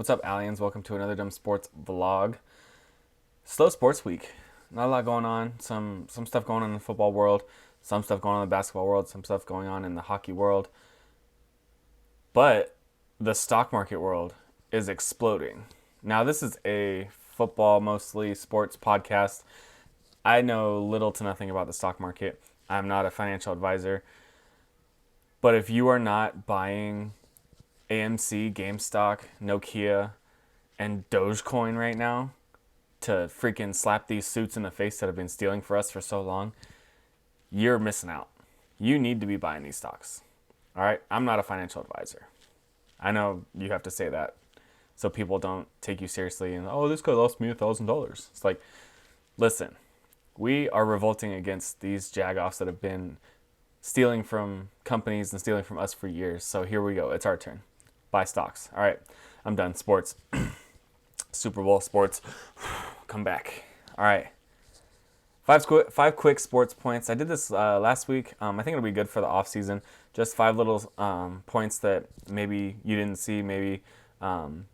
What's up, aliens? Welcome to another Dumb Sports vlog. Slow sports week. Not a lot going on. Some stuff going on in the football world, some stuff going on in the basketball world, some stuff going on in the hockey world. But the stock market world is exploding. Now, this is a football, mostly sports podcast. I know little to nothing about the stock market. I'm not a financial advisor. But if you are not buying AMC, GameStop, Nokia, and Dogecoin right now to freaking slap these suits in the face that have been stealing for us for so long, you're missing out. You need to be buying these stocks. All right? I'm not a financial advisor. I know you have to say that so people don't take you seriously and, oh, this guy lost me $1,000. It's like, listen, we are revolting against these jagoffs that have been stealing from companies and stealing from us for years. So here we go. It's our turn. Buy stocks. All right. I'm done. Sports. Super Bowl sports. Come back. All right. Five quick sports points. I did this last week. I think it'll be good for the off season. Just five little points that maybe you didn't see, maybe no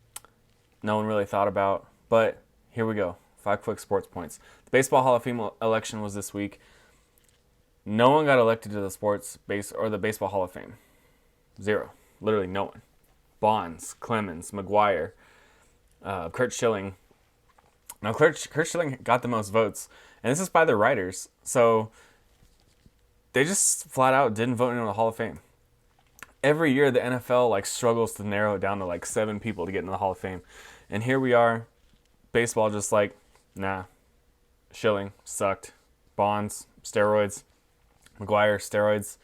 one really thought about. But here we go. 5 quick sports points. The Baseball Hall of Fame election was this week. No one got elected to the Baseball Hall of Fame. Zero. Literally no one. Bonds, Clemens, McGuire, Kurt Schilling. Now, Kurt Schilling got the most votes, and this is by the writers. So they just flat out didn't vote into the Hall of Fame. Every year, the NFL struggles to narrow it down to 7 people to get into the Hall of Fame, and here we are. Baseball just nah. Schilling sucked. Bonds, steroids. McGuire, steroids.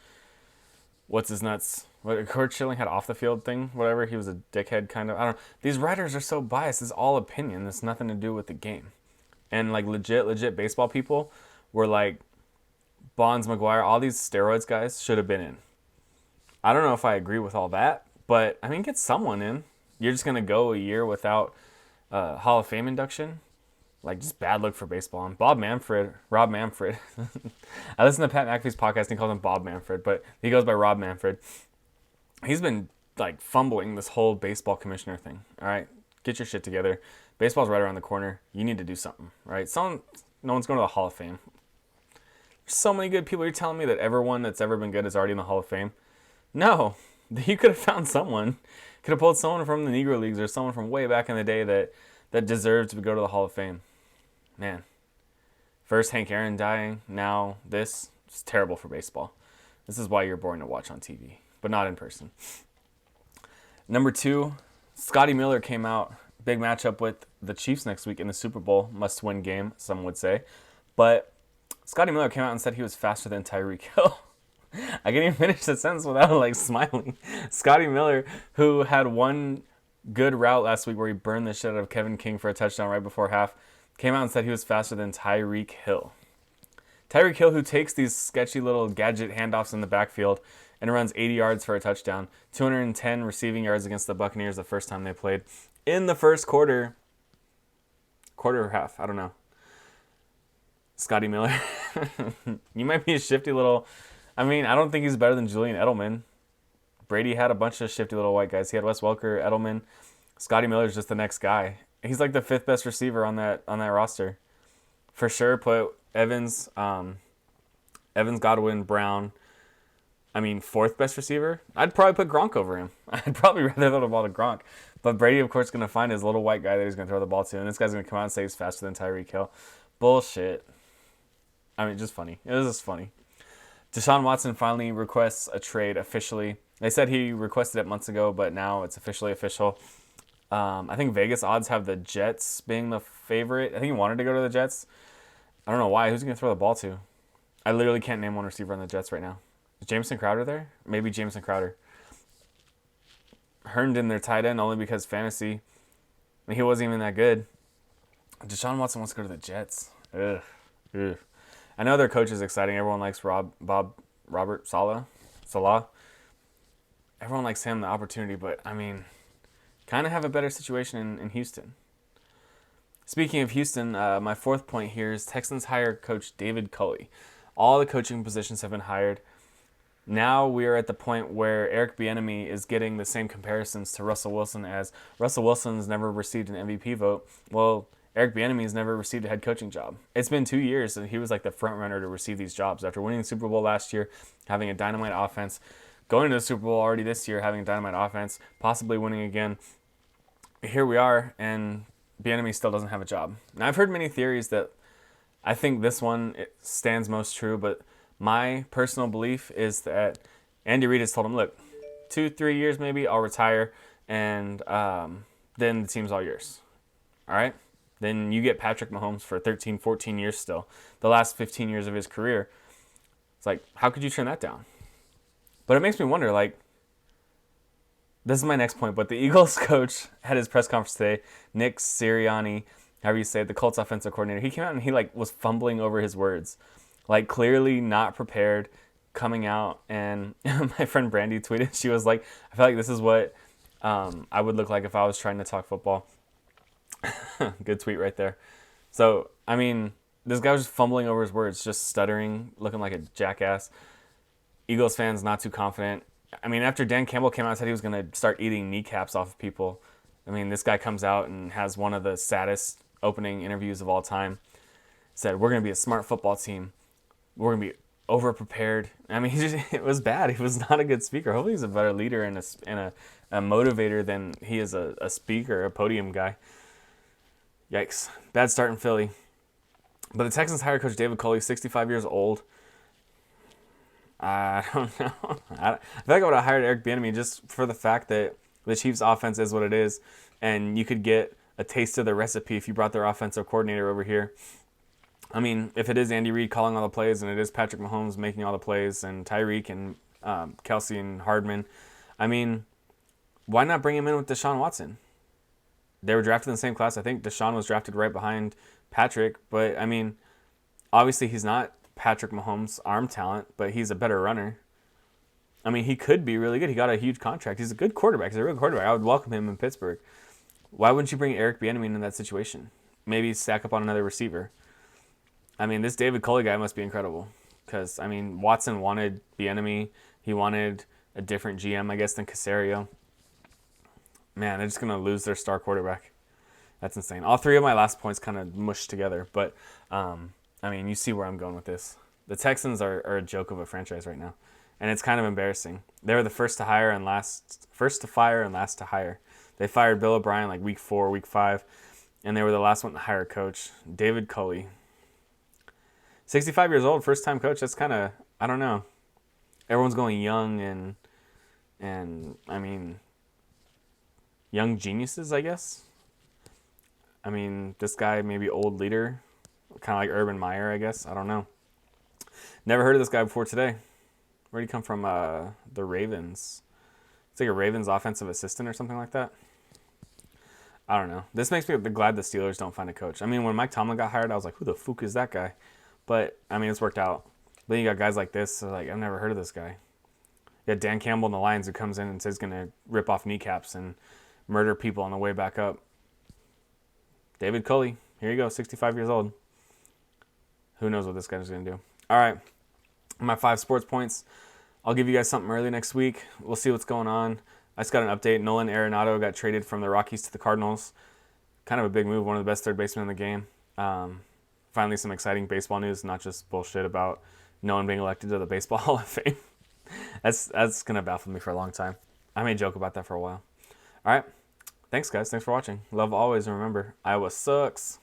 What's his nuts? What Kurt Schilling had off the field thing, whatever. He was a dickhead kind of. I don't know. These writers are so biased. It's all opinion. It's nothing to do with the game. And legit baseball people were Bonds, McGuire, all these steroids guys should have been in. I don't know if I agree with all that, but I mean, get someone in. You're just gonna go a year without Hall of Fame induction. Just bad look for baseball. And Rob Manfred. I listen to Pat McAfee's podcast and he calls him Bob Manfred, but he goes by Rob Manfred. He's been fumbling this whole baseball commissioner thing. All right, get your shit together. Baseball's right around the corner. You need to do something, right? No one's going to the Hall of Fame. There's so many good people. You're telling me that everyone that's ever been good is already in the Hall of Fame? No, you could have found someone. Could have pulled someone from the Negro Leagues or someone from way back in the day that deserved to go to the Hall of Fame. Man, first Hank Aaron dying, now this. It's terrible for baseball. This is why you're boring to watch on TV, but not in person. Number 2, Scotty Miller came out. Big matchup with the Chiefs next week in the Super Bowl. Must-win game, some would say. But Scotty Miller came out and said he was faster than Tyreek Hill. I can't even finish the sentence without smiling. Scotty Miller, who had one good route last week where he burned the shit out of Kevin King for a touchdown right before half, came out and said he was faster than Tyreek Hill. Tyreek Hill, who takes these sketchy little gadget handoffs in the backfield and runs 80 yards for a touchdown, 210 receiving yards against the Buccaneers the first time they played in the first quarter or half, I don't know. Scotty Miller, you might be a shifty little. I mean, I don't think he's better than Julian Edelman. Brady had a bunch of shifty little white guys. He had Wes Welker, Edelman. Scotty Miller's just the next guy. He's the 5th best receiver on that roster. For sure, put Evans, Godwin, Brown. I mean, 4th best receiver? I'd probably put Gronk over him. I'd probably rather throw the ball to Gronk. But Brady, of course, is going to find his little white guy that he's going to throw the ball to. And this guy's going to come out and say he's faster than Tyreek Hill. Bullshit. I mean, just funny. It was just funny. Deshaun Watson finally requests a trade officially. They said he requested it months ago, but now it's officially official. I think Vegas odds have the Jets being the favorite. I think he wanted to go to the Jets. I don't know why. Who's he going to throw the ball to? I literally can't name one receiver on the Jets right now. Is Jameson Crowder there? Maybe Jameson Crowder. Herndon, their tight end, only because fantasy. I mean, he wasn't even that good. Deshaun Watson wants to go to the Jets. Ugh. I know their coach is exciting. Everyone likes Robert Salah. Everyone likes him, the opportunity, but I mean, kind of have a better situation in Houston. Speaking of Houston, my 4th point here is Texans hire coach David Culley. All the coaching positions have been hired. Now we are at the point where Eric Bieniemy is getting the same comparisons to Russell Wilson as Russell Wilson's never received an MVP vote. Well, Eric Bieniemy's never received a head coaching job. It's been 2 years and he was like the front runner to receive these jobs after winning the Super Bowl last year, having a dynamite offense, going to the Super Bowl already this year, having a dynamite offense, possibly winning again. Here we are, and Bieniemy still doesn't have a job. Now I've heard many theories that I think this one it stands most true, but my personal belief is that Andy Reid has told him, look, 2-3 years maybe, I'll retire, and then the team's all yours. All right? Then you get Patrick Mahomes for 13, 14 years still, the last 15 years of his career. It's like, how could you turn that down? But it makes me wonder, like, this is my next point, but the Eagles coach had his press conference today, Nick Sirianni, however you say it, the Colts offensive coordinator. He came out and he like was fumbling over his words, like clearly not prepared, coming out. And my friend Brandy tweeted, she was like, I feel like this is what I would look like if I was trying to talk football. Good tweet right there. So, I mean, this guy was just fumbling over his words, just stuttering, looking like a jackass. Eagles fans not too confident. I mean, after Dan Campbell came out and said he was going to start eating kneecaps off of people, I mean, this guy comes out and has one of the saddest opening interviews of all time. Said, we're going to be a smart football team. We're going to be over-prepared. I mean, it was bad. He was not a good speaker. Hopefully he's a better leader and a motivator than he is a speaker, a podium guy. Yikes. Bad start in Philly. But the Texans hired Coach David Culley, 65 years old. I don't know. I feel like I would have hired Eric Bieniemy just for the fact that the Chiefs' offense is what it is, and you could get a taste of the recipe if you brought their offensive coordinator over here. I mean, if it is Andy Reid calling all the plays, and it is Patrick Mahomes making all the plays, and Tyreek and Kelsey and Hardman, I mean, why not bring him in with Deshaun Watson? They were drafted in the same class. I think Deshaun was drafted right behind Patrick, but I mean, obviously he's not Patrick Mahomes' arm talent, but he's a better runner. I mean, he could be really good. He got a huge contract. He's a good quarterback. He's a real quarterback. I would welcome him in Pittsburgh. Why wouldn't you bring Eric Bieniemy in that situation? Maybe stack up on another receiver. I mean, this David Culley guy must be incredible because, I mean, Watson wanted Bieniemy. He wanted a different GM, I guess, than Caserio. Man, they're just going to lose their star quarterback. That's insane. All three of my last points kind of mushed together, but I mean, you see where I'm going with this. The Texans are a joke of a franchise right now, and it's kind of embarrassing. They were the first to fire and last to hire. They fired Bill O'Brien like week 4, week 5, and they were the last one to hire a coach, David Culley. 65 years old, first-time coach. That's kind of, I don't know. Everyone's going young and I mean, young geniuses, I guess. I mean, this guy maybe old leader, kind of like Urban Meyer, I guess. I don't know. Never heard of this guy before today. Where'd he come from? The Ravens. It's like a Ravens offensive assistant or something like that. I don't know. This makes me glad the Steelers don't find a coach. I mean, when Mike Tomlin got hired, I was like, who the fuck is that guy? But, I mean, it's worked out. Then you got guys like this, so like, I've never heard of this guy. You got Dan Campbell in the Lions who comes in and says he's going to rip off kneecaps and murder people on the way back up. David Culley, here you go, 65 years old. Who knows what this guy's going to do. All right, my 5 sports points. I'll give you guys something early next week. We'll see what's going on. I just got an update. Nolan Arenado got traded from the Rockies to the Cardinals. Kind of a big move, one of the best third basemen in the game. Finally some exciting baseball news, not just bullshit about no one being elected to the Baseball Hall of Fame. That's going to baffle me for a long time. I may joke about that for a while. All right. Thanks, guys. Thanks for watching. Love always, and remember, Iowa sucks.